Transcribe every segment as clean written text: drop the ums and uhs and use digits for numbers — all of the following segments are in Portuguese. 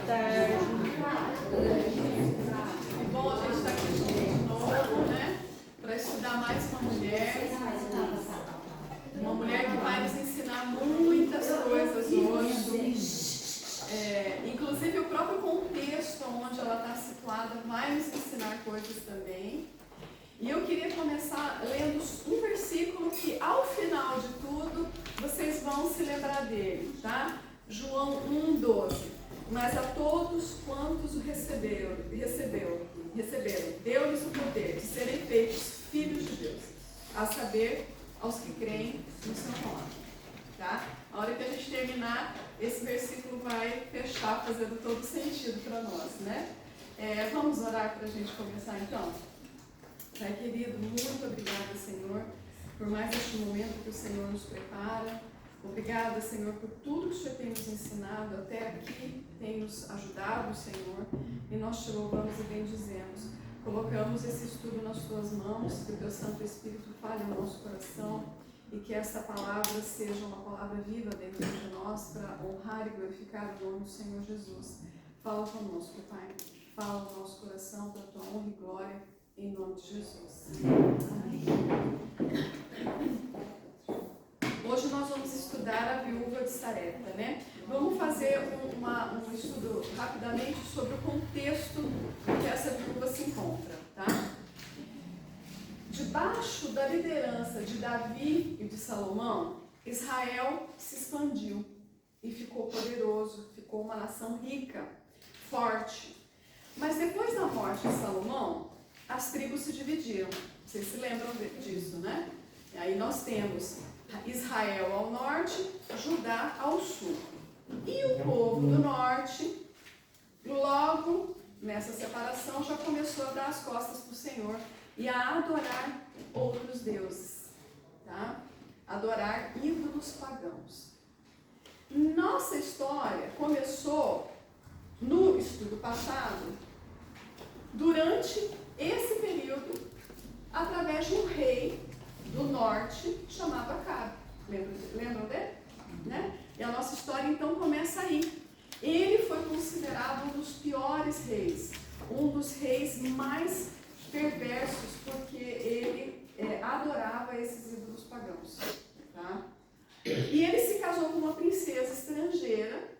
tarde. Bom, a gente está aqui junto de novo, né? Para estudar mais uma mulher. Uma mulher que vai nos ensinar muitas coisas hoje. Inclusive o próprio contexto onde ela está situada vai nos ensinar coisas também. E eu queria começar lendo um versículo que ao final de tudo vocês vão se lembrar dele, tá? João 1,12. Mas a todos quantos o receberam, deu-lhes o poder de serem feitos filhos de Deus, a saber, aos que creem no seu nome. Tá? A hora que a gente terminar, esse versículo vai fechar, fazendo todo sentido para nós, né? Vamos orar para a gente começar então? Pai querido, muito obrigada, Senhor, por mais este momento que o Senhor nos prepara. Obrigada, Senhor, por tudo que o Senhor tem nos ensinado até aqui, tem nos ajudado, Senhor, e nós te louvamos e bendizemos. Colocamos esse estudo nas tuas mãos, que o teu Santo Espírito fale no nosso coração e que essa palavra seja uma palavra viva dentro de nós para honrar e glorificar o nome do Senhor Jesus. Fala conosco, Pai. Fala no nosso coração para a tua honra e glória, em nome de Jesus. Amém. Hoje nós vamos estudar a viúva de Sarepta, né? Vamos fazer um estudo rapidamente sobre o contexto que essa viúva se encontra, tá? Debaixo da liderança de Davi e de Salomão, Israel se expandiu e ficou poderoso, ficou uma nação rica, forte. Mas depois da morte de Salomão, as tribos se dividiram. Vocês se lembram disso, né? E aí nós temos Israel ao norte, Judá ao sul. E o povo do norte, logo nessa separação, já começou a dar as costas para o Senhor e a adorar outros deuses, tá? Adorar ídolos pagãos. Nossa história começou no estudo passado, durante esse período, através de um rei do norte chamado Acabe. Lembram dele? Né? E a nossa história então começa aí. Ele foi considerado um dos piores reis, um dos reis mais perversos, porque ele adorava esses ídolos pagãos. Tá? E ele se casou com uma princesa estrangeira,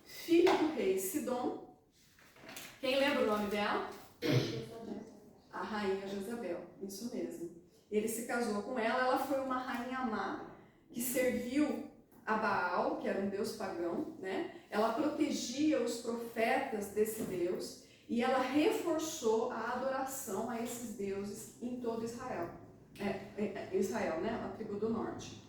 filha do rei Sidom. Quem lembra o nome dela? A rainha Jezabel, isso mesmo. Ele se casou com ela, ela foi uma rainha má, que serviu a Baal, que era um deus pagão, né? Ela protegia os profetas desse deus e ela reforçou a adoração a esses deuses em todo Israel. Israel, né? A tribo do norte.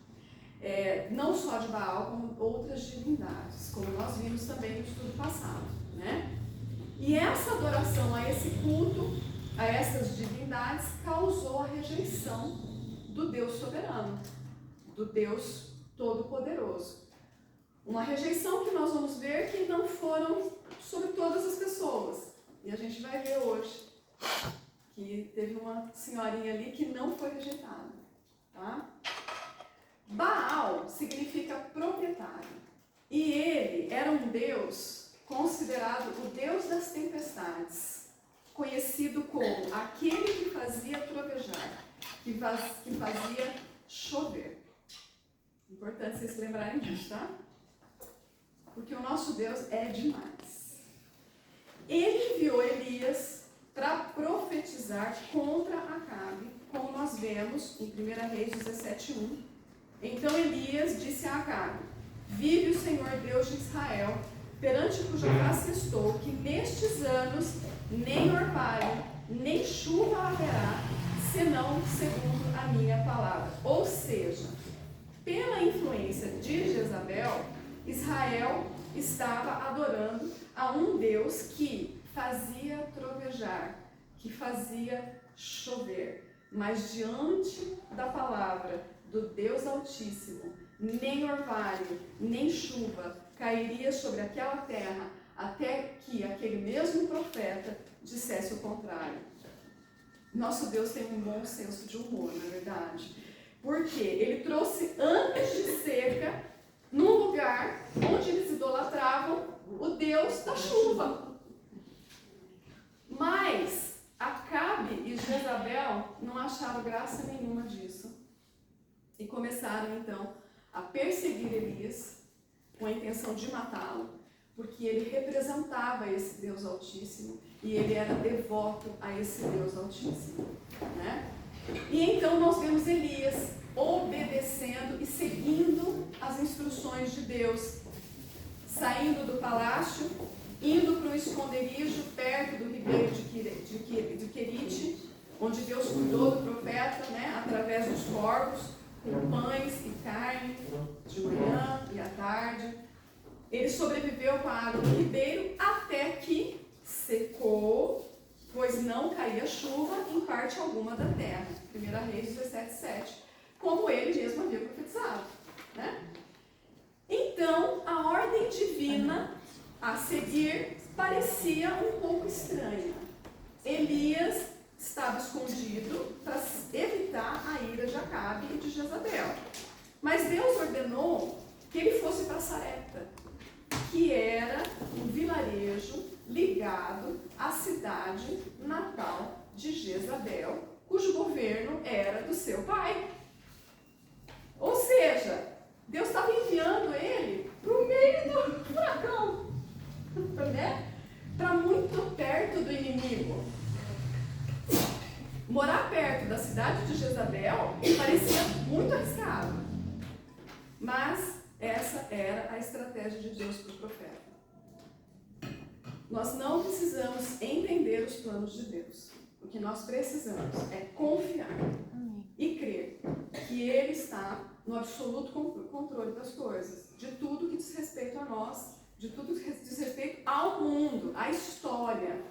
Não só de Baal, como outras divindades, como nós vimos também no estudo passado, né? E essa adoração a esse culto, a essas divindades, causou a rejeição do Deus soberano, do Deus todo-poderoso. Uma rejeição que nós vamos ver que não foram sobre todas as pessoas. E a gente vai ver hoje que teve uma senhorinha ali que não foi rejeitada. Tá? Baal significa proprietário. E ele era um Deus considerado o Deus das tempestades, conhecido como aquele que fazia trovejar, que fazia chover. Importante vocês se lembrarem disso, tá? Porque o nosso Deus é demais. Ele enviou Elias para profetizar contra Acabe, como nós vemos em 1 Reis 17:1. Então Elias disse a Acabe: vive o Senhor Deus de Israel, perante cuja face estou, que nestes anos nem orvalho, nem chuva haverá, senão segundo a minha palavra. Ou seja, pela influência de Jezabel, Israel estava adorando a um Deus que fazia trovejar, que fazia chover. Mas diante da palavra do Deus Altíssimo, nem orvalho, nem chuva cairia sobre aquela terra, até que aquele mesmo profeta dissesse o contrário. Nosso Deus tem um bom senso de humor, não é verdade? Porque ele trouxe anos de seca num lugar onde eles idolatravam o Deus da chuva. Mas Acabe e Jezabel não acharam graça nenhuma disso. E começaram então a perseguir Elias com a intenção de matá-lo, porque ele representava esse Deus Altíssimo e ele era devoto a esse Deus Altíssimo, né? E então nós vemos Elias obedecendo e seguindo as instruções de Deus, saindo do palácio, indo para o esconderijo perto do ribeiro de Querite, onde Deus cuidou do profeta, né, através dos corvos, com pães e carne, de manhã e à tarde. Ele sobreviveu com a água do ribeiro até que secou, pois não caía chuva em parte alguma da terra. 1 Reis 17:7, como ele mesmo havia profetizado, né? Então, a ordem divina a seguir parecia um pouco estranha. Elias estava escondido para evitar a ira de Acabe e de Jezabel. Mas Deus ordenou que ele fosse para Sarepta, que era um vilarejo ligado à cidade natal de Jezabel, cujo governo era do seu pai. Ou seja, Deus estava enviando ele para o meio do furacão, né? Para muito perto do inimigo. Morar perto da cidade de Jezabel parecia muito arriscado, mas essa era a estratégia de Deus para o profeta. Nós não precisamos entender os planos de Deus. O que nós precisamos é confiar e crer que Ele está no absoluto controle das coisas, de tudo que diz respeito a nós, de tudo que diz respeito ao mundo, à história,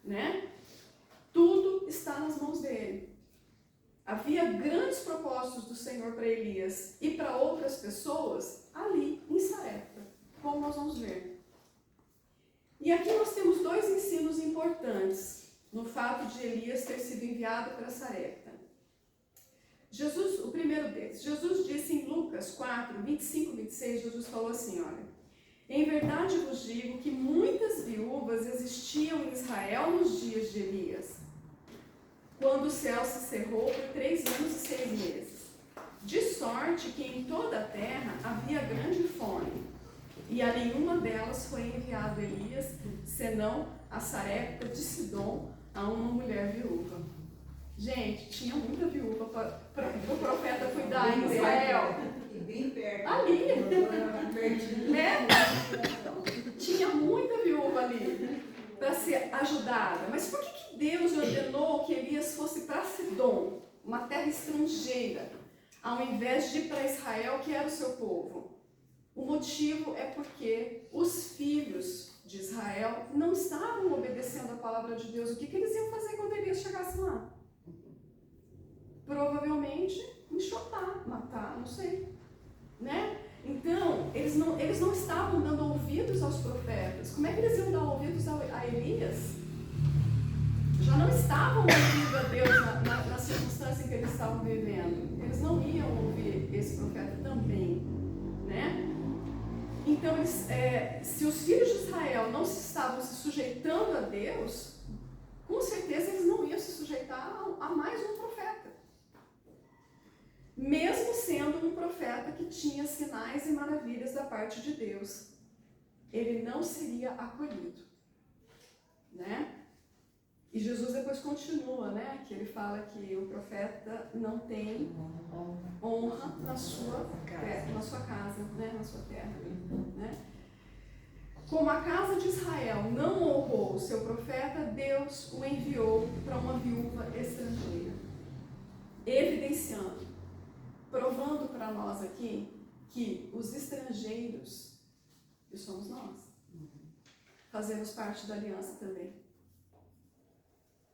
né? Tudo está nas mãos dele. Havia grandes propósitos do Senhor para Elias e para outras pessoas ali em Sarepta, como nós vamos ver. E aqui nós temos dois ensinos importantes no fato de Elias ter sido enviado para Sarepta. Jesus, o primeiro deles, Jesus disse em Lucas 4, 25 e 26, Jesus falou assim, olha: em verdade vos digo que muitas viúvas existiam em Israel nos dias de Elias, quando o céu se cerrou por 3 anos e 6 meses. De sorte que em toda a terra havia grande fome, e a nenhuma delas foi enviado Elias, senão a Sarepta de Sidom, a uma mulher viúva. Gente, tinha muita viúva para o profeta cuidar em Israel. Bem perto. Ali, né? Tinha muita viúva ali para ser ajudada. Mas por que Deus ordenou que Elias fosse para Sidom, uma terra estrangeira, ao invés de ir para Israel, que era o seu povo? O motivo é porque os filhos de Israel não estavam obedecendo a palavra de Deus. O que eles iam fazer quando Elias chegasse lá? Provavelmente enxotar, matar, não sei, né? Então, eles não estavam dando ouvidos aos profetas. Como é que eles iam dar ouvidos a Elias? Já não estavam ouvindo a Deus na circunstância em que eles estavam vivendo. Eles não iam ouvir esse profeta também, né? Então, se os filhos de Israel não estavam se sujeitando a Deus, com certeza eles não iam se sujeitar a mais um profeta. Mesmo sendo um profeta que tinha sinais e maravilhas da parte de Deus, ele não seria acolhido, né? E Jesus depois continua, né? Que ele fala que o profeta não tem honra na sua casa, né? Na sua terra, né? Como a casa de Israel não honrou o seu profeta, Deus o enviou para uma viúva estrangeira, evidenciando, provando para nós aqui que os estrangeiros, que somos nós, fazemos parte da aliança também,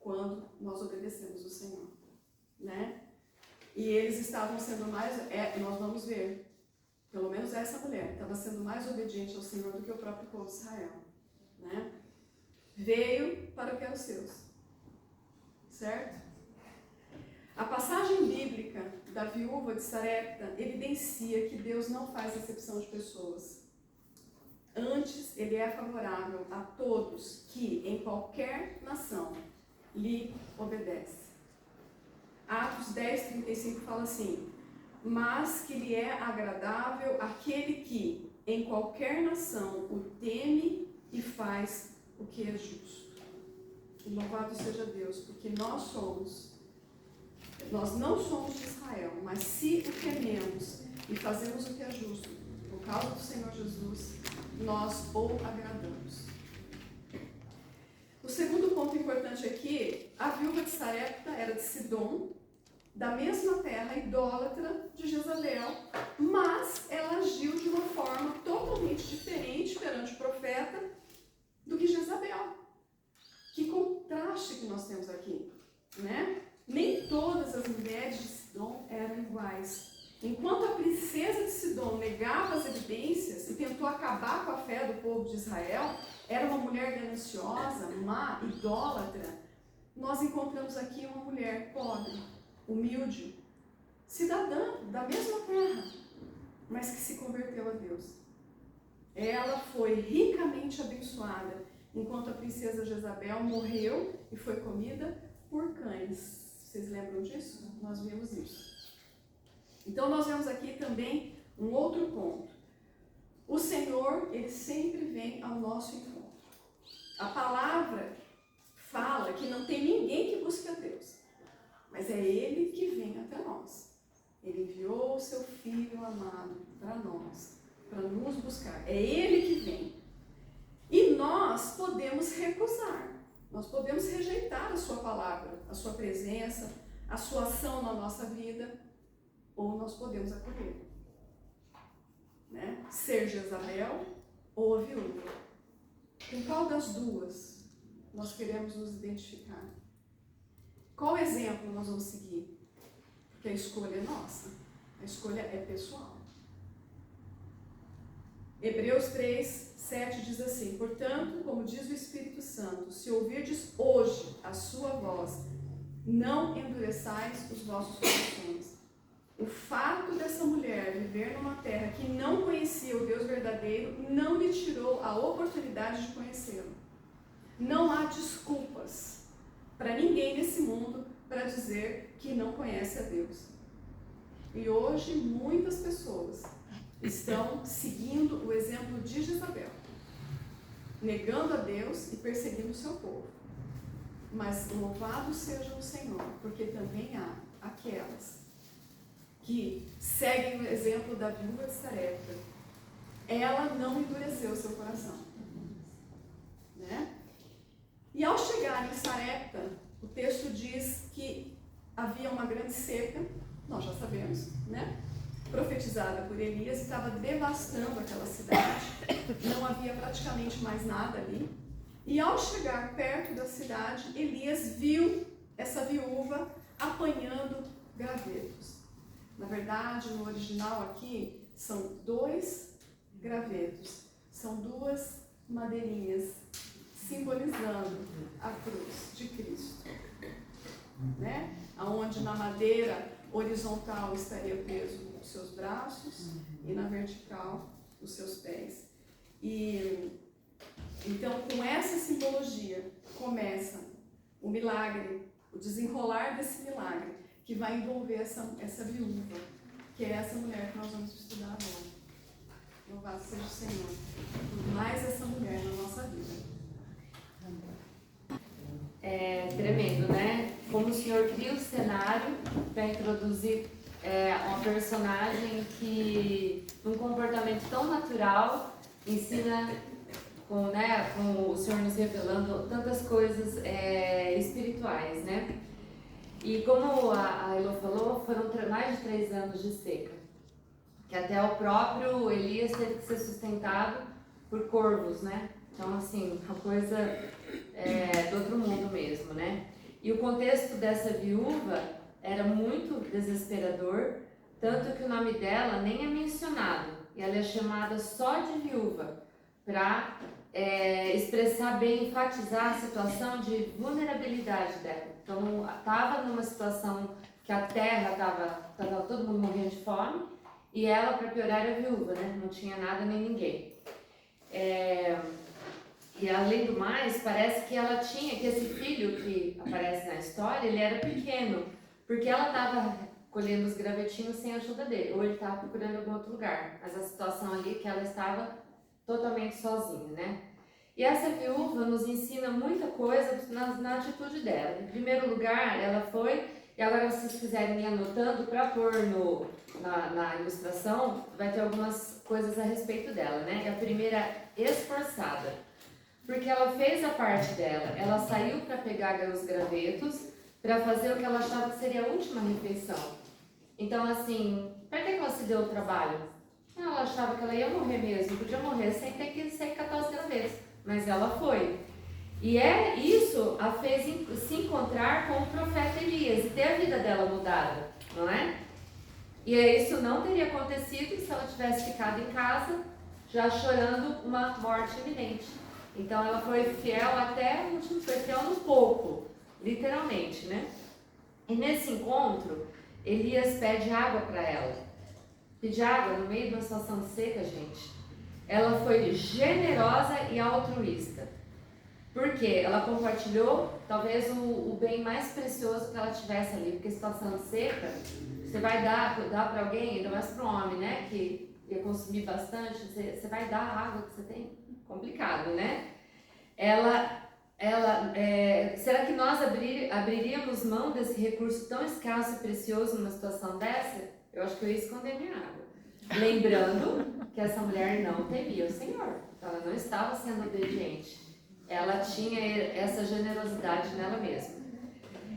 quando nós obedecemos o Senhor, né? E eles estavam sendo mais, nós vamos ver, pelo menos essa mulher estava sendo mais obediente ao Senhor do que o próprio povo de Israel, né? Veio para o que era os seus, certo? A passagem bíblica da viúva de Sarepta evidencia que Deus não faz acepção de pessoas. Antes, ele é favorável a todos que, em qualquer nação, lhe obedecem. Atos 10:35 fala assim: mas que lhe é agradável aquele que, em qualquer nação, o teme e faz o que é justo. E louvado seja Deus, porque nós não somos de Israel, mas se o tememos e fazemos o que é justo, por causa do Senhor Jesus, nós o agradamos. O segundo ponto importante aqui, a viúva de Sarepta era de Sidom, da mesma terra idólatra de Jezabel, mas ela agiu de uma forma totalmente diferente perante o profeta do que Jezabel. Que contraste que nós temos aqui, né? Nem todas as mulheres de Sidom eram iguais. Enquanto a princesa de Sidom negava as evidências e tentou acabar com a fé do povo de Israel, era uma mulher gananciosa, má, idólatra, nós encontramos aqui uma mulher pobre, humilde, cidadã da mesma terra, mas que se converteu a Deus. Ela foi ricamente abençoada, enquanto a princesa Jezabel morreu e foi comida por cães. Vocês lembram disso? Nós vimos isso. Então nós vemos aqui também um outro ponto. O Senhor, ele sempre vem ao nosso encontro. A palavra fala que não tem ninguém que busque a Deus, mas é Ele que vem até nós. Ele enviou o seu Filho amado para nós, para nos buscar. É Ele que vem. E nós podemos recusar, nós podemos rejeitar a sua palavra, a sua presença, a sua ação na nossa vida, ou nós podemos acolher, né? Ser Jezabel ou a viúva. Com qual das duas nós queremos nos identificar? Qual exemplo nós vamos seguir? Porque a escolha é nossa, a escolha é pessoal. Hebreus 3:7 diz assim: portanto, como diz o Espírito Santo, se ouvirdes hoje a sua voz, não endureçais os vossos corações. O fato dessa mulher viver numa terra que não conhecia o Deus verdadeiro não lhe tirou a oportunidade de conhecê-lo. Não há desculpas para ninguém nesse mundo para dizer que não conhece a Deus. E hoje muitas pessoas estão seguindo o exemplo de Jezabel, negando a Deus e perseguindo o seu povo. Mas louvado seja o Senhor, porque também há aquelas que seguem o exemplo da viúva de Sarepta. Ela não endureceu o seu coração, né? E ao chegar em Sarepta, o texto diz que havia uma grande seca, nós já sabemos, né? Profetizada por Elias, estava devastando aquela cidade, não havia praticamente mais nada ali. E ao chegar perto da cidade, Elias viu essa viúva apanhando gravetos. Na verdade, no original aqui, são 2 gravetos, são 2 madeirinhas, simbolizando a cruz de Cristo, né? Onde na madeira horizontal estaria preso os seus braços e na vertical os seus pés. E então, com essa simbologia, começa o milagre, o desenrolar desse milagre, que vai envolver essa viúva, que é essa mulher que nós vamos estudar agora. Louvado seja o Senhor por mais essa mulher na nossa vida. É tremendo, né? Como o Senhor cria o cenário para introduzir uma personagem que, num comportamento tão natural, ensina com o Senhor nos revelando tantas coisas espirituais, né? E como a Elô falou, foram mais de 3 anos de seca, que até o próprio Elias teve que ser sustentado por corvos, né? Então, assim, uma coisa do outro mundo mesmo, né? E o contexto dessa viúva era muito desesperador, tanto que o nome dela nem é mencionado, e ela é chamada só de viúva, para expressar bem, enfatizar a situação de vulnerabilidade dela. Então, estava numa situação que a terra tava todo mundo morrendo de fome, e ela, para piorar, era viúva, né? Não tinha nada nem ninguém. E além do mais, parece que ela tinha, que esse filho que aparece na história, ele era pequeno, porque ela estava colhendo os gravetinhos sem a ajuda dele, ou ele estava procurando algum outro lugar, mas a situação ali é que ela estava totalmente sozinha, né? E essa viúva nos ensina muita coisa na atitude dela. Em primeiro lugar, ela foi, e agora se vocês quiserem ir anotando para pôr na ilustração, vai ter algumas coisas a respeito dela, né? A primeira, esforçada, porque ela fez a parte dela, ela saiu para pegar os gravetos, para fazer o que ela achava que seria a última refeição. Então, assim, para que ela se deu o trabalho? Ela achava que ela ia morrer mesmo, podia morrer sem ter que catar os gravetos, mas ela foi. E isso a fez se encontrar com o profeta Elias e ter a vida dela mudada, não é? E isso não teria acontecido se ela tivesse ficado em casa, já chorando uma morte iminente. Então ela foi fiel até o último, foi fiel no pouco, literalmente, né? E nesse encontro, Elias pede água para ela. Pedir água no meio de uma situação seca, gente. Ela foi generosa e altruísta. Porque ela compartilhou talvez o bem mais precioso que ela tivesse ali. Porque situação seca, você vai dar para alguém, ainda mais para um homem, né? Que ia consumir bastante, você vai dar a água que você tem? Complicado, né? Será que nós abriríamos mão desse recurso tão escasso e precioso numa situação dessa? Eu acho que eu ia esconder minha água. Lembrando que essa mulher não temia o Senhor. Ela não estava sendo obediente. Ela tinha essa generosidade nela mesma.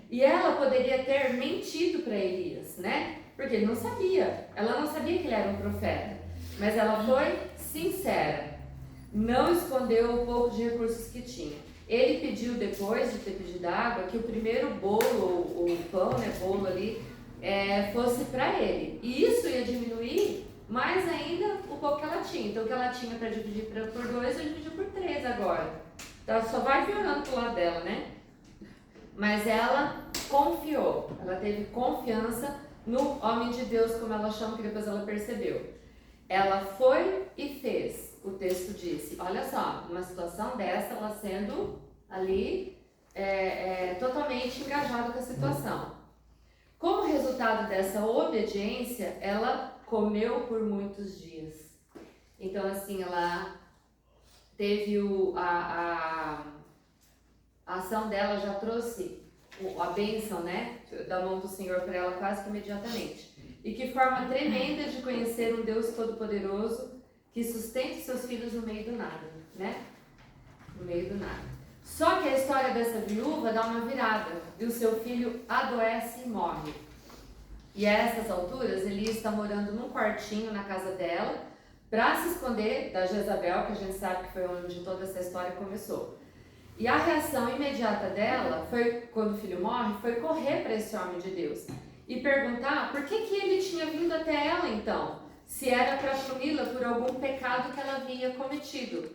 E ela poderia ter mentido para Elias, né? Porque ele não sabia. Ela não sabia que ele era um profeta. Mas ela foi sincera. Não escondeu o pouco de recursos que tinha. Ele pediu, depois de ter pedido água, que o primeiro bolo, ou o pão, né, bolo ali, fosse para ele. E isso ia diminuir mais ainda o pouco que ela tinha. Então, o que ela tinha para dividir por 2, ela dividiu por 3 agora. Então, só vai piorando pro lado dela, né? Mas ela confiou. Ela teve confiança no homem de Deus, como ela chama, que depois ela percebeu. Ela foi e fez. O texto disse, olha só, numa situação dessa, ela sendo ali totalmente engajada com a situação. Como resultado dessa obediência, ela comeu por muitos dias. Então, assim, ela teve a ação dela já trouxe a bênção, né, da mão do Senhor para ela quase que imediatamente. E que forma tremenda de conhecer um Deus todo-poderoso que sustenta seus filhos no meio do nada, né? No meio do nada. Só que a história dessa viúva dá uma virada e o seu filho adoece e morre. E a essas alturas, Elias está morando num quartinho na casa dela para se esconder da Jezabel, que a gente sabe que foi onde toda essa história começou. E a reação imediata dela, foi quando o filho morre, foi correr para esse homem de Deus e perguntar por que ele tinha vindo até ela então, se era para puni-la por algum pecado que ela havia cometido.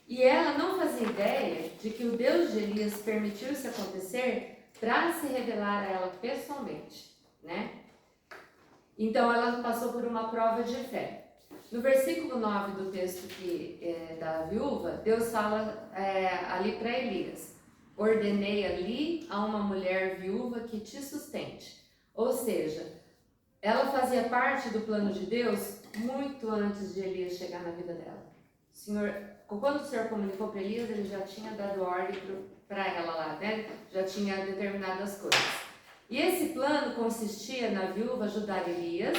E ela não fazia ideia de que o Deus de Elias permitiu isso acontecer para se revelar a ela pessoalmente, né? Então ela passou por uma prova de fé. No versículo 9 do texto da viúva, Deus fala ali para Elias: ordenei ali a uma mulher viúva que te sustente. Ou seja, ela fazia parte do plano de Deus muito antes de Elias chegar na vida dela. Quando o Senhor comunicou para Elias, ele já tinha dado ordem para ela lá, né? Já tinha determinado as coisas. E esse plano consistia na viúva ajudar Elias,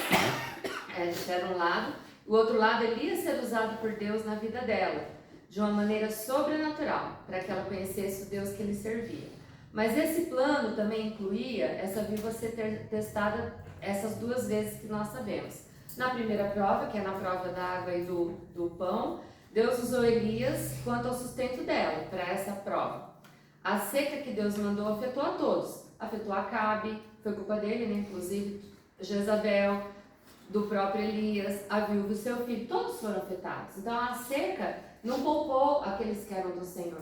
esse era um lado, o outro lado, Elias ser usado por Deus na vida dela, de uma maneira sobrenatural, para que ela conhecesse o Deus que lhe servia. Mas esse plano também incluía essa viúva ser testada essas 2 vezes que nós sabemos. Na primeira prova, que é na prova da água e do pão, Deus usou Elias quanto ao sustento dela, para essa prova. A seca que Deus mandou afetou a todos. Afetou Acabe, foi culpa dele, né? Inclusive Jezabel, do próprio Elias, a viúva e seu filho, todos foram afetados. Então a seca não poupou aqueles que eram do Senhor.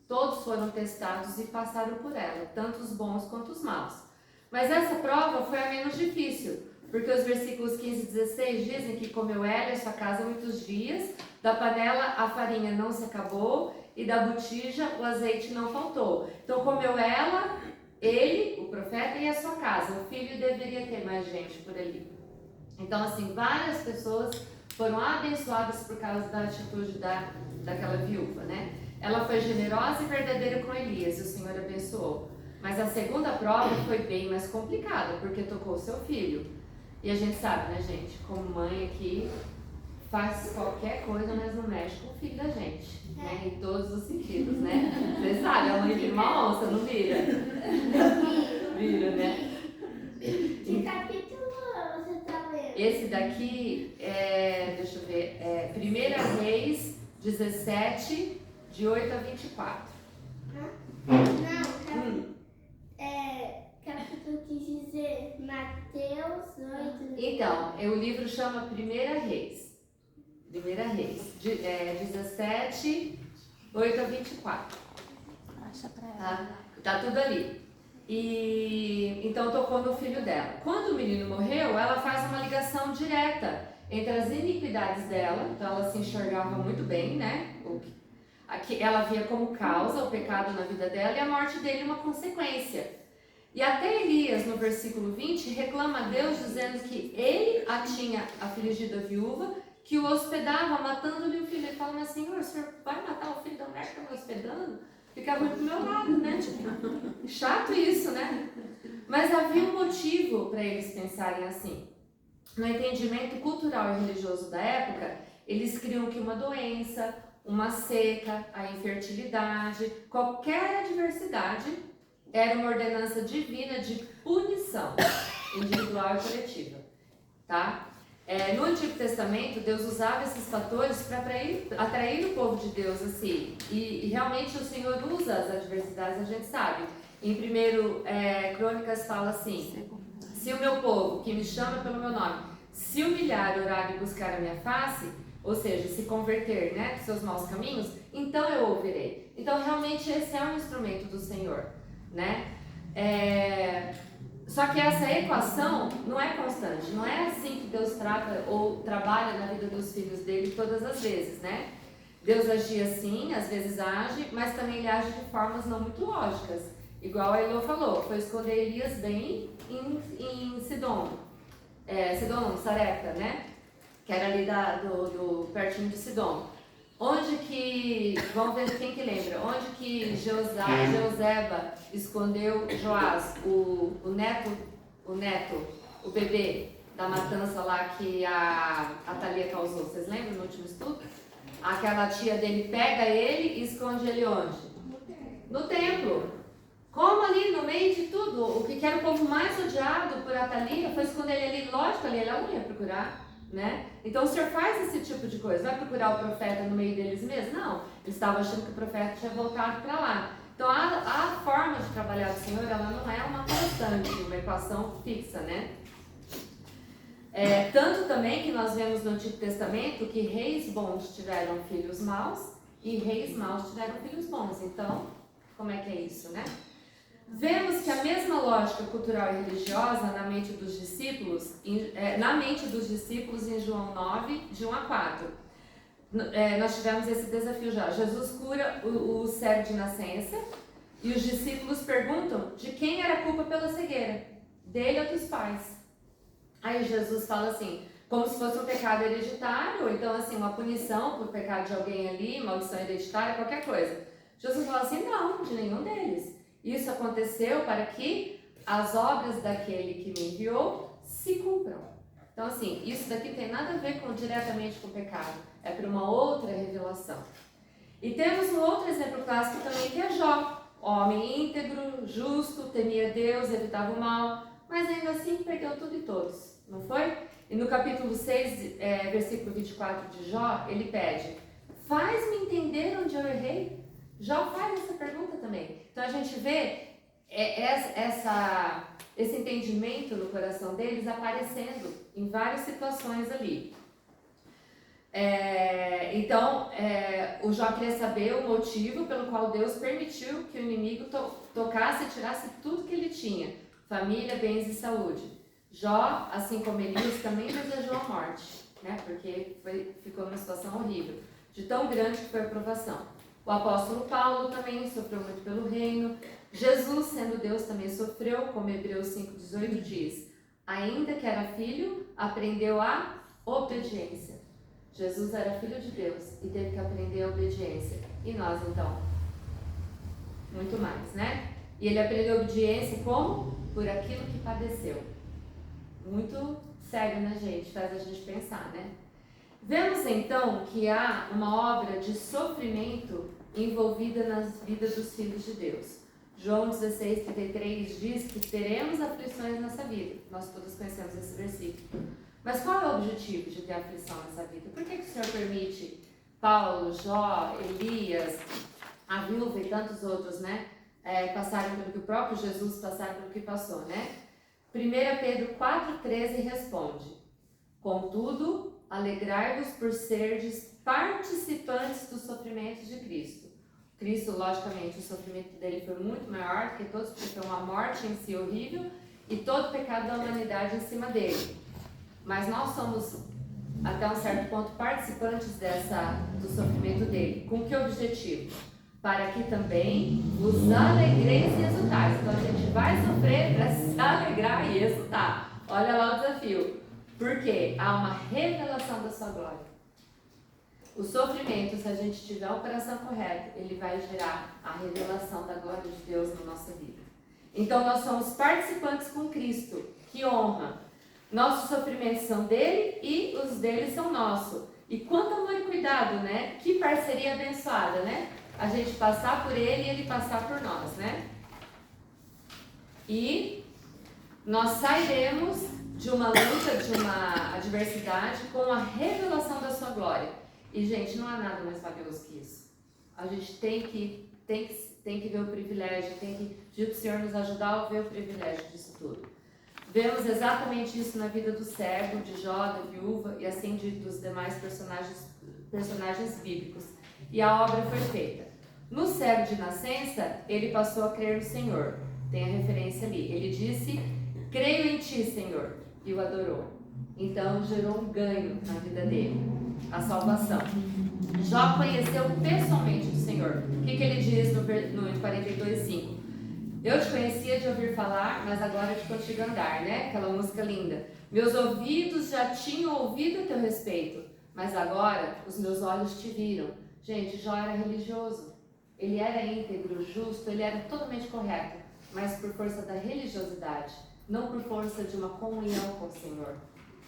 Todos foram testados e passaram por ela, tanto os bons quanto os maus. Mas essa prova foi a menos difícil, porque os versículos 15 e 16 dizem que comeu ela e a sua casa muitos dias, da panela a farinha não se acabou e da botija o azeite não faltou. Então comeu ela, ele, o profeta, e a sua casa. O filho deveria ter mais gente por ali. Então, assim, várias pessoas foram abençoadas por causa da atitude daquela viúva, né? Ela foi generosa e verdadeira com Elias, e o Senhor abençoou. Mas a segunda prova foi bem mais complicada, porque tocou o seu filho. E a gente sabe, né, gente, como mãe aqui, faz qualquer coisa, mas não mexe com o filho da gente, né? Em todos os sentidos, né? Você sabe, a mãe vira uma onça, não vira? Vira, né? Que capítulo você tá lendo? Esse daqui é, deixa eu ver, é 1 Reis 17, de 8 a 24. Não, capítulo quis dizer Mateus 8. Então, o livro chama 1 Reis. 1 Reis, 17, 8 a 24. Acha pra ela. Tá tudo ali. E então tocou no filho dela. Quando o menino morreu, ela faz uma ligação direta entre as iniquidades dela, então ela se enxergava muito bem, né? Ela via como causa o pecado na vida dela e a morte dele uma consequência. E até Elias, no versículo 20, reclama a Deus dizendo que ele a tinha afligido a viúva, que o hospedava, matando-lhe o filho. Ele fala, mas Senhor, o Senhor vai matar o filho da mulher que está me hospedando? Fica muito do meu lado, né? Tipo, chato isso, né? Mas havia um motivo para eles pensarem assim. No entendimento cultural e religioso da época, eles criam que uma doença, uma seca, a infertilidade, qualquer adversidade era uma ordenança divina de punição individual e coletiva, tá? No Antigo Testamento, Deus usava esses fatores para atrair o povo de Deus assim, e realmente o Senhor usa as adversidades, a gente sabe. Em 1 Crônicas fala assim, se o meu povo, que me chama pelo meu nome, se humilhar, orar e buscar a minha face, ou seja, se converter, né, dos seus maus caminhos, então eu ouvirei. Então realmente esse é um instrumento do Senhor, né? Só que essa equação não é constante, não é assim que Deus trata ou trabalha na vida dos filhos dele todas as vezes, né? Deus agia assim, às vezes age, mas também ele age de formas não muito lógicas. Igual a Elô falou, foi esconder Elias bem em Sidom, Sarepta, né? Que era ali pertinho de Sidom. Onde que, vamos ver quem que lembra, onde que Jeoseba escondeu Joás, o neto, o bebê da matança lá que a Thalia causou. Vocês lembram no último estudo? Aquela tia dele pega ele e esconde ele onde? No templo. Como ali no meio de tudo, o que era o povo mais odiado por Atalia foi esconder ele ali. Lógico, ali ela não ia procurar, né? Então o Senhor faz esse tipo de coisa. Vai procurar o profeta no meio deles mesmo? Não. Eles estavam achando que o profeta tinha voltado para lá. Então a forma de trabalhar do Senhor, ela não é uma constante, uma equação fixa, né? Tanto também que nós vemos no Antigo Testamento que reis bons tiveram filhos maus e reis maus tiveram filhos bons. Então, como é que é isso, né? Vemos que a mesma lógica cultural e religiosa na mente dos discípulos em João 9, de 1 a 4. Nós tivemos esse desafio já. Jesus cura o cego de nascença e os discípulos perguntam de quem era a culpa pela cegueira, dele ou dos pais. Aí Jesus fala assim, como se fosse um pecado hereditário, ou então assim, uma punição por pecado de alguém ali, maldição hereditária, qualquer coisa. Jesus fala assim, não, de nenhum deles. Isso aconteceu para que as obras daquele que me enviou se cumpram. Então assim, isso daqui tem nada a ver diretamente com o pecado, é para uma outra revelação. E temos um outro exemplo clássico também que é Jó, homem íntegro, justo, temia Deus, evitava o mal, mas ainda assim perdeu tudo e todos, não foi? E no capítulo 6, versículo 24 de Jó, ele pede, faz-me entender onde eu errei? Jó faz essa pergunta também. Então a gente vê esse entendimento no coração deles aparecendo em várias situações ali. Então, o Jó queria saber o motivo pelo qual Deus permitiu que o inimigo tocasse e tirasse tudo que ele tinha. família, bens e saúde. Jó, assim como Elias, também desejou a morte, né? Porque ficou numa situação horrível, de tão grande que foi a provação. O apóstolo Paulo também sofreu muito pelo reino. Jesus, sendo Deus, também sofreu, como Hebreus 5,18 diz. Ainda que era filho, aprendeu a obediência. Jesus era filho de Deus e teve que aprender a obediência. E nós, então? Muito mais, né? E ele aprendeu a obediência como? Por aquilo que padeceu. Muito sério, né, gente? Faz a gente pensar, né? Vemos, então, que há uma obra de sofrimento envolvida nas vidas dos filhos de Deus. João 16,33 diz que teremos aflições nessa vida. Nós todos conhecemos esse versículo. Mas qual é o objetivo de ter aflição nessa vida? Por que o Senhor permite Paulo, Jó, Elias, a viúva e tantos outros, né, passarem pelo que o próprio Jesus passaram pelo que passou, né? 1 Pedro 4,13 responde: contudo, alegrai-vos por serdes participantes dos sofrimentos de Cristo. Cristo, logicamente, o sofrimento dele foi muito maior que todos, porque foi uma morte em si horrível e todo o pecado da humanidade em cima dele. Mas nós somos, até um certo ponto, participantes do sofrimento dele. Com que objetivo? Para que também vos alegreis e exultais. Então a gente vai sofrer para se alegrar e exultar. Olha lá o desafio. Porque há uma revelação da sua glória. O sofrimento, se a gente tiver o coração correto, ele vai gerar a revelação da glória de Deus na nossa vida. Então nós somos participantes com Cristo. Que honra! Nossos sofrimentos são dele e os dele são nossos. E quanto amor e cuidado, né? Que parceria abençoada, né? A gente passar por ele e ele passar por nós, né? E nós sairemos de uma luta, de uma adversidade com a revelação da sua glória. E, gente, não há nada mais valioso que isso. A gente tem que ver o privilégio, tem que pedir para o Senhor nos ajudar a ver o privilégio disso tudo. Vemos exatamente isso na vida do cego, de Jó, da viúva e assim dos demais personagens bíblicos. E a obra foi feita. No cego de nascença, ele passou a crer no Senhor. Tem a referência ali. Ele disse: creio em ti, Senhor, e o adorou. Então gerou um ganho na vida dele, a salvação. Jó conheceu pessoalmente o Senhor. O que ele diz no 42:5? Eu te conhecia de ouvir falar, mas agora te contigo andar, né? Aquela música linda. Meus ouvidos já tinham ouvido a teu respeito, mas agora os meus olhos te viram. Gente, Jó era religioso. Ele era íntegro, justo, ele era totalmente correto, mas por força da religiosidade, não por força de uma comunhão com o Senhor.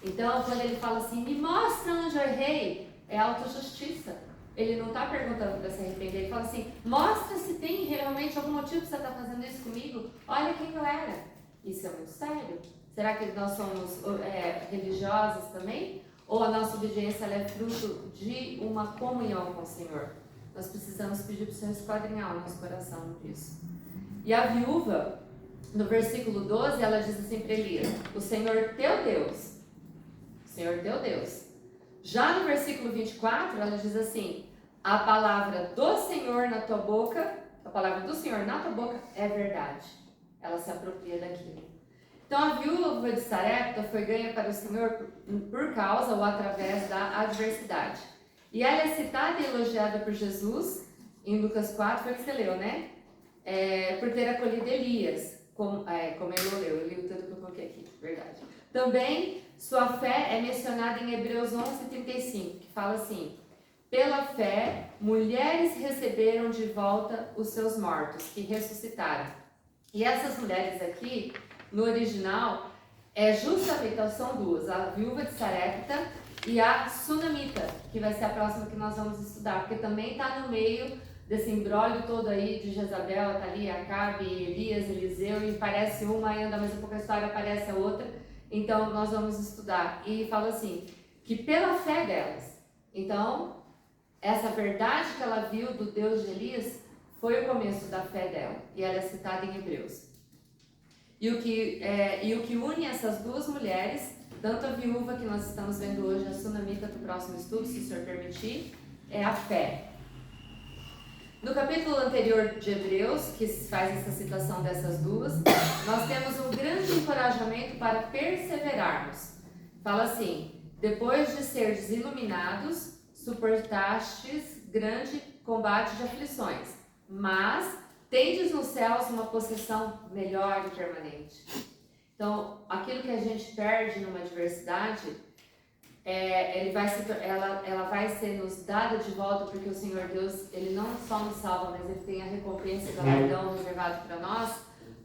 Então, quando ele fala assim, me mostra onde eu errei, é autojustiça. Ele não está perguntando para se arrepender, ele fala assim, mostra se tem realmente algum motivo que você está fazendo isso comigo, olha quem eu era. Isso é muito sério. Será que nós somos religiosas também? Ou a nossa obediência ela é fruto de uma comunhão com o Senhor? Nós precisamos pedir para o Senhor esquadrinhar o nosso coração nisso. E a viúva, no versículo 12, ela diz assim para Elias, o Senhor teu Deus. O Senhor teu Deus. Já no versículo 24, ela diz assim, a palavra do Senhor na tua boca, a palavra do Senhor na tua boca é verdade. Ela se apropria daquilo. Então a viúva de Sarepta foi ganha para o Senhor por causa ou através da adversidade. E ela é citada e elogiada por Jesus, em Lucas 4, foi o que você leu, né? Por ter acolhido Elias, como ele leu, eu li o tanto que eu coloquei aqui, verdade. Também sua fé é mencionada em Hebreus 11:35, que fala assim, pela fé, mulheres receberam de volta os seus mortos, que ressuscitaram. E essas mulheres aqui, no original, justamente, são duas, a viúva de Sarepta e a Sunamita, que vai ser a próxima que nós vamos estudar, porque também está no meio desse imbróglio todo aí de Jezabel, Atalia, Acabe, Elias, Eliseu, e parece uma, e anda mais um pouco a história, aparece a outra. Então, nós vamos estudar. E fala assim, que pela fé delas. Então, essa verdade que ela viu do Deus de Elias foi o começo da fé dela. E ela é citada em Hebreus. E o que une essas duas mulheres, tanto a viúva que nós estamos vendo hoje, a Sunamita, do próximo estudo, se o Senhor permitir, é a fé. No capítulo anterior de Hebreus, que faz essa citação dessas duas, nós temos um grande encorajamento para perseverarmos. Fala assim: depois de seres iluminados, suportastes grande combate de aflições, mas tendes nos céus uma possessão melhor e permanente. Então, aquilo que a gente perde numa adversidade, ela vai ser nos dada de volta, porque o Senhor Deus, Ele não só nos salva, mas Ele tem a recompensa e o galardão reservado para nós,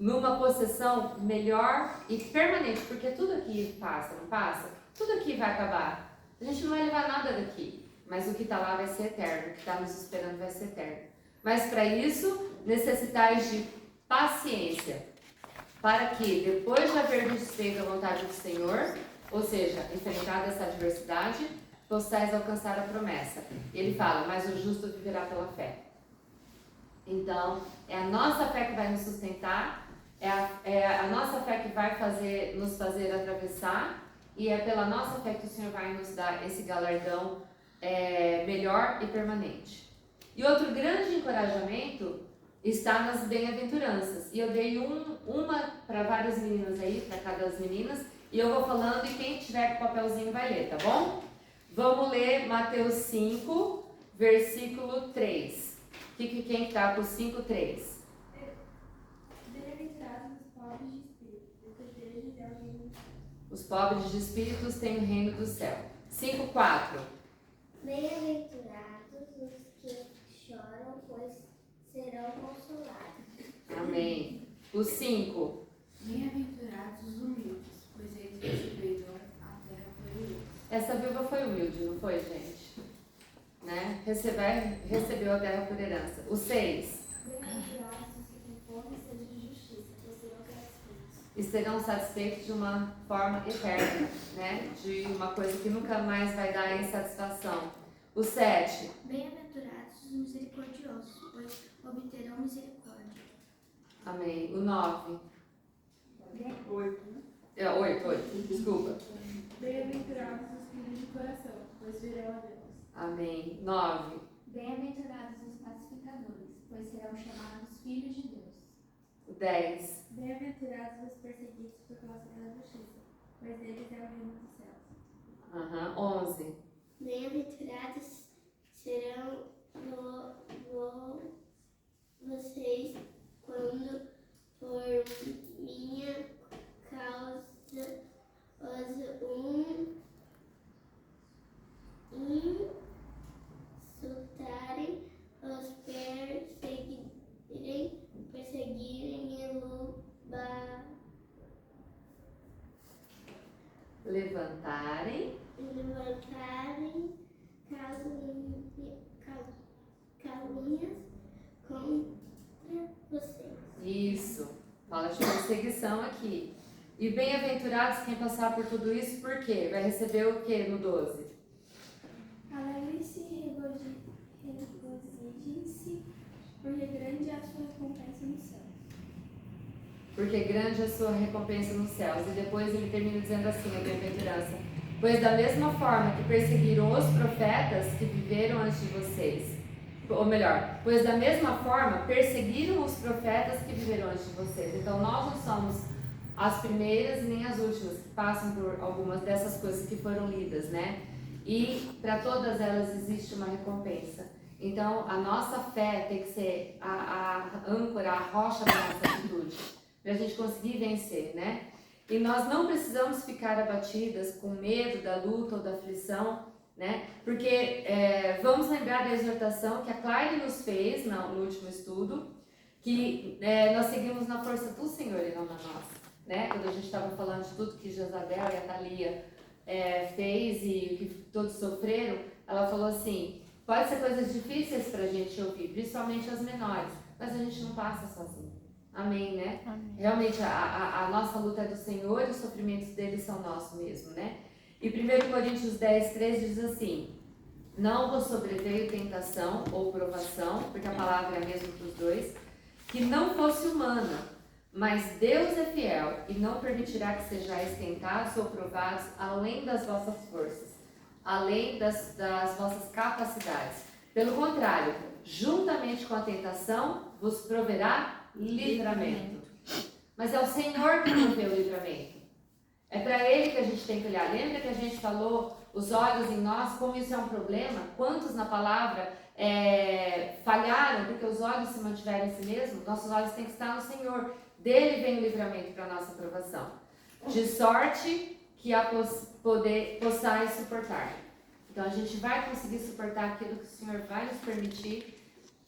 numa possessão melhor e permanente, porque tudo aqui passa, não passa? Tudo aqui vai acabar. A gente não vai levar nada daqui, mas o que está lá vai ser eterno, o que está nos esperando vai ser eterno. Mas para isso, necessitais de paciência, para que, depois de havermos feito a vontade do Senhor, ou seja, enfrentada essa adversidade, possais alcançar a promessa. Ele fala, mas o justo viverá pela fé. Então, é a nossa fé que vai nos sustentar, é a nossa fé que vai nos fazer atravessar, e é pela nossa fé que o Senhor vai nos dar esse galardão melhor e permanente. E outro grande encorajamento está nas bem-aventuranças. E eu dei uma para várias meninas aí, para cada das meninas, e eu vou falando e quem tiver com o papelzinho vai ler, tá bom? Vamos ler Mateus 5, versículo 3. Quem está com 5, 3? Bem-aventurados os pobres de espírito, porque deles é o reino dos céus. Os pobres de espíritos têm o reino do céu. 5, 4. Bem-aventurados os que choram, pois serão consolados. Amém. O 5. Bem-aventurados os humildes, pois eles receberão a terra por Deus. Essa viúva foi humilde, não foi, gente? Né? Recebeu a terra por herança. O 6. Bem-aventurados os que têm fome e sede de justiça, pois serão satisfeitos. E serão satisfeitos de uma forma eterna, né? De uma coisa que nunca mais vai dar insatisfação. O 7. Bem-aventurados os misericordiosos, pois obterão misericórdia. Amém. O 9. 8, desculpa. Bem-aventurados os puros de coração, pois verão a Deus. Amém. 9. Bem-aventurados os pacificadores, pois serão chamados filhos de Deus. O 10. Bem-aventurados os perseguidos por causa da justiça, pois deles é o reino dos céus. 11. Bem-aventurados serão vocês quando por minha causa os insultarem, os perseguirem e Levantarem calúnias contra vocês. Isso. Fala de perseguição aqui. E bem-aventurados quem passar por tudo isso, por quê? Vai receber o quê no 12? Alegrem-se e regozijem-se, porque grande é a sua recompensa nos céus. Porque grande é a sua recompensa nos céus. E depois ele termina dizendo assim, a bem-aventurança. Pois da mesma forma que perseguiram os profetas que viveram antes de vocês, ou melhor, pois da mesma forma perseguiram os profetas que viveram antes de vocês. Então nós não somos as primeiras nem as últimas que passam por algumas dessas coisas que foram lidas, né? E para todas elas existe uma recompensa. Então a nossa fé tem que ser a âncora, a rocha da nossa atitude, para a gente conseguir vencer, né? E nós não precisamos ficar abatidas com medo da luta ou da aflição, né? Porque vamos lembrar da exortação que a Claire nos fez no último estudo, que nós seguimos na força do Senhor e não na nossa, né? Quando a gente estava falando de tudo que Jezabel e a Thalia fez e o que todos sofreram, ela falou assim, pode ser coisas difíceis para a gente ouvir, principalmente as menores, mas a gente não passa sozinho. Amém, né? Amém. Realmente a nossa luta é do Senhor e os sofrimentos dele são nossos mesmo, né? E 1 Coríntios 10, 13 diz assim, não vos sobreveio tentação ou provação, porque a palavra é a mesma para os dois, que não fosse humana, mas Deus é fiel e não permitirá que sejais tentados ou provados além das vossas forças, além das vossas capacidades. Pelo contrário, juntamente com a tentação, vos proverá livramento. Mas é o Senhor que provê o livramento. É para Ele que a gente tem que olhar. Lembra que a gente falou os olhos em nós, como isso é um problema? Quantos na palavra falharam porque os olhos se mantiveram em si mesmos? Nossos olhos têm que estar no Senhor. Dele vem o livramento para a nossa aprovação. De sorte que a possais suportar. Então a gente vai conseguir suportar aquilo que o Senhor vai nos permitir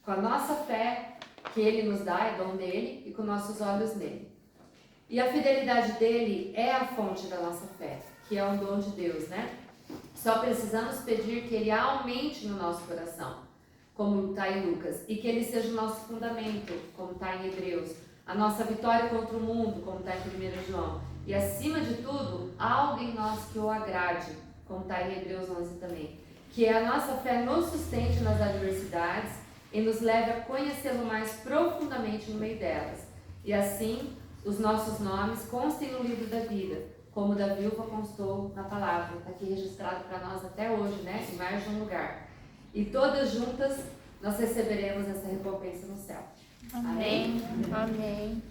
com a nossa fé que Ele nos dá, é dom dele, e com nossos olhos nele. E a fidelidade dele é a fonte da nossa fé, que é um dom de Deus, né? Só precisamos pedir que ele aumente no nosso coração, como está em Lucas, e que ele seja o nosso fundamento, como está em Hebreus, a nossa vitória contra o mundo, como está em 1 João, e acima de tudo, algo em nós que o agrade, como está em Hebreus 11 também, que a nossa fé nos sustente nas adversidades e nos leve a conhecê-lo mais profundamente no meio delas, e assim os nossos nomes constem no livro da vida, como da viúva constou na palavra, está aqui registrado para nós até hoje, né? Em mais de um lugar. E todas juntas nós receberemos essa recompensa no céu. Amém. Amém.